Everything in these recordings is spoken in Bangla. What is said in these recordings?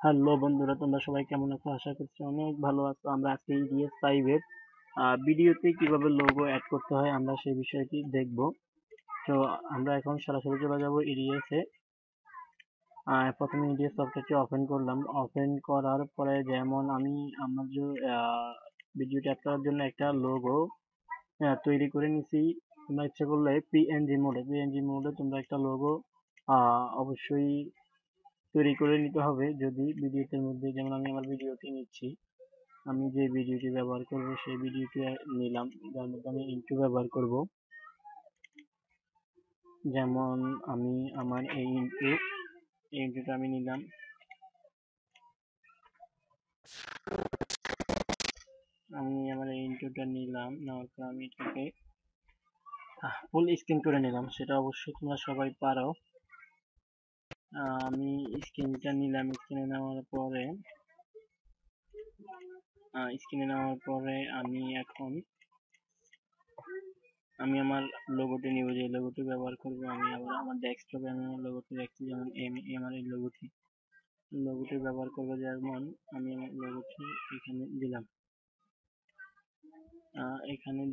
হ্যালো বন্ধুরা, তোমরা সবাই কেমন আছো? আশা করছি অনেক ভালো আছো। আমরা আজকে ইডিএস 5 এর ভিডিওতে কিভাবে লোগো অ্যাড করতে হয় আমরা সেই বিষয়টি দেখব। তো আমরা এখন সরাসরি চলে যাব ইডিএস এ। প্রথমে ইডিএস সফটওয়্যারটি ওপেন করলাম। ওপেন করার পরে যেমন আমি আমার যে ভিডিওটি অ্যাড করার জন্য একটা লোগো তৈরি করে নিছি। তোমরা ইচ্ছে করলে পিএনজি মোডে তোমরা একটা লোগো অবশ্যই তৈরি করে নিতে হবে। যদি ভিডিওটির মধ্যে, যেমন আমি আমার ভিডিওটি নিচ্ছি, আমি যে ভিডিওটি ব্যবহার করব সেই ভিডিওটি নিলাম, যার মধ্যে আমি ইন্ট্রো ব্যবহার করব। যেমন আমি আমার এই ইন্ট্রোটা আমি নিলাম। আমি আমার এই ইন্ট্রোটা নিলাম, নেওয়ার পর আমি এটাকে ফুল স্ক্রিন করে নিলাম। সেটা অবশ্যই তোমরা সবাই পারো। আমি স্ক্রিনটা নিলাম। স্ক্রিনে নেওয়ার পরে আমি আমার লোগোটি নিব, যে লোগোটি ব্যবহার করব। আমি আবার আমার ডেস্কটপে আমি আমার লোগোটি রাখছি, যেমন আমার এই লোগোটি ব্যবহার করব। যেমন আমি আমার লোগোটি এখানে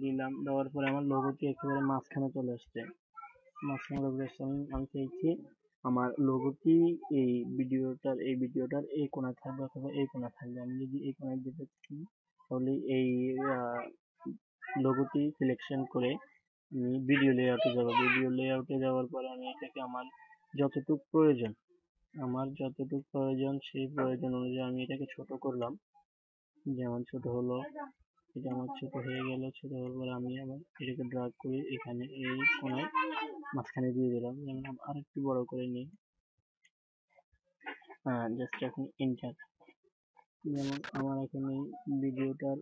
দিলাম। দেওয়ার পরে আমার লোগোটি একেবারে মাঝখানে চলে আসছে। আমি চাইছি আমার লোগোটি এই ভিডিওটার এই কোণায় থাকবে অথবা এই কোণায় থাকবে। আমি যদি এই কোণায় দিতে চাই তাহলে এই লোগোটি সিলেকশন করে আমি ভিডিও লেআউটে যাব। ভিডিও লেআউটে যাওয়ার পরে আমি এটাকে যতটুকু প্রয়োজন সেই প্রয়োজন অনুযায়ী আমি এটাকে ছোট করলাম। যেমন ছোট হলো, এটা আমার ছোট হয়ে গেল। ছোট হওয়ার পরে আমি আবার এটাকে ড্র্যাগ করে এখানে এই কোণায় মাঝখানে দিয়ে দিলাম। যেমন আরেকটু বড় করে নিই, জাস্ট এখন এন্টার। যেমন আমার এখানে ভিডিওটার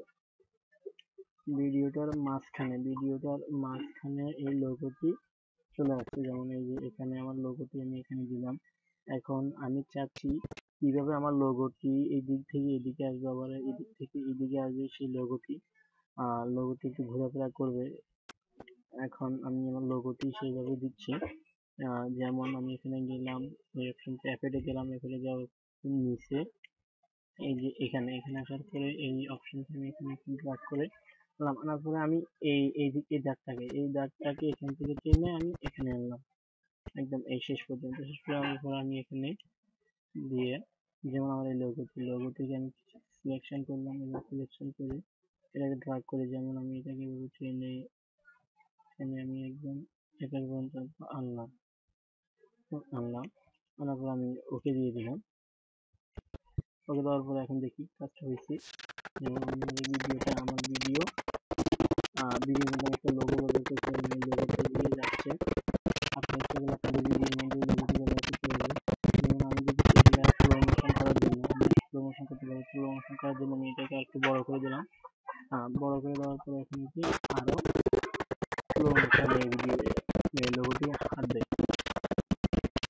মাঝখানে এই লোগোটি চলে আসছে। যেমন এই যে এখানে আমার লোগোটি আমি এখানে দিলাম। এখন আমি চাচ্ছি কিভাবে আমার লোগোটি এই দিক থেকে এদিকে আসবে, আবার এদিক থেকে এদিকে আসবে। সেই লোগোটি একটু ঘোরাফেরা করবে। এখন আমি আমার লোগোটি সেইভাবে দিচ্ছি। যেমন আমি এখানে গেলাম, অ্যাপেডে গেলাম। অ্যাপেডে যাওয়ার নিচে এই যে এখানে আসার পরে এই অপশনটা আমি এখানে ড্র্যাগ করে আনার পরে আমি এই দাগটাকে এখান থেকে টেনে আমি এখানে আনলাম, একদম এই শেষ পর্যন্ত। শেষ করে আনার পরে আমি এখানে দিয়ে, যেমন আমার এই লোগোটিকে আমি সিলেকশন করলাম। এবং সিলেকশন করে এটাকে ড্র্যাগ করে, যেমন আমি এটাকে টেনে আমি একদম এটা পর্যন্ত আনলাম। আনার পর আমি ওকে দিয়ে দিলাম। ওকে দেওয়ার পরে এখন দেখি কাজটা হয়েছে। যেমন আমি আমার ভিডিও মধ্যে একটা লোগো ব্যবহার করছি, এবং এই লোগোটা দিয়ে যাচ্ছে। আপনি ইচ্ছা করলে আপনাদের ভিডিওর মধ্যে লোগোটি ব্যবহার করতে পারবেন। যেমন আমি যদি এটা স্লো মোশন করার জন্য আমি এটাকে একটু বড় করে দিলাম। বড় করে দেওয়ার পরে এখন কি আরো স্লো মোশনে এই লোগোটি হাঁটবে।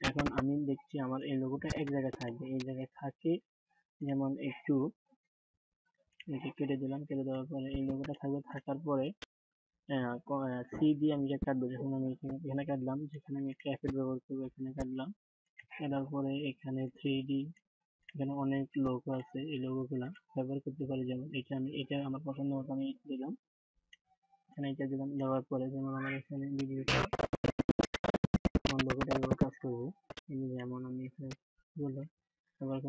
এখন আমি দেখছি আমার এই লোগোটা এক জায়গায় থাকবে, এই জায়গায় থাকে। যেমন একটু কেটে দিলাম। কেটে দেওয়ার পরে এই লোগোটা থাকবে। থাকার পরে সি দিয়ে আমি এটা কাটবো। যখন আমি এখানে কাটলাম, যেখানে আমি একটা অ্যাপেড ব্যবহার করবো, এখানে কাটলাম। কাটার পরে এখানে 3D, এখানে অনেক লোগো আছে, এই লোগোগুলা ব্যবহার করতে পারি। যেমন এটা আমার পছন্দ মতো আমি দিলাম, এখানে এটা দিলাম। দেওয়ার পরে যেমন আমার এখানে ভিডিওটা আমার লোগোটা এভাবে কাজ করবে। যেমন আমি এখানে বললাম, ব্যবহার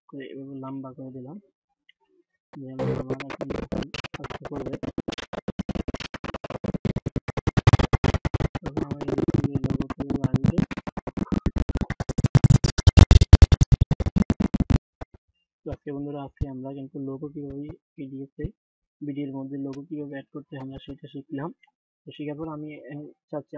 করে এভাবে লম্বা করে দিলাম। যেমন আমার এখন কাজটা করবে, তখন আমার এদিক থেকে লোগো কিভাবে আসবে। তো বন্ধুরা, আজকে আমরা কিন্তু লোগো কিভাবে ভিডিওর মধ্যে লোগো কিভাবে অ্যাড করতে হয় আমরা সেটা শিখলাম। তো শেখার পর আমি চাচ্ছি